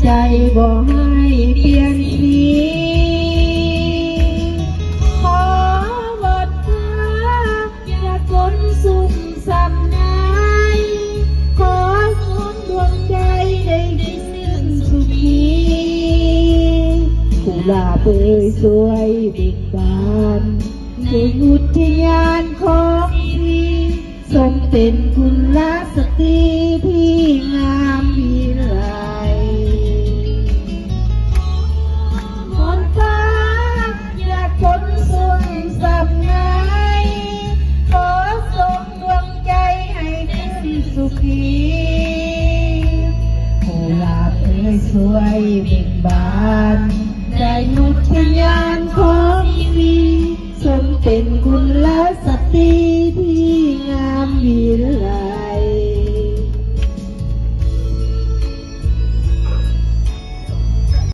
ใจบ่ให้เปลี่ยนสีขอบทเธออย่าทนสุขสำนายขอสุขดวงใจได้สิ้นสุขีกุหลาบเอ่ยสวยบิกบานคืออุทยานของพี่ทรงเป็นกุลสตรีที่งามวิไลฝนฟ้าอยากฝนสุ่มสำไงขอส่งดวงใจให้ขึ้นสุขีกุหลาบเอ่ยสวยบิกบานได้อุทยานของพี่ทรงเป็นกุลสตรี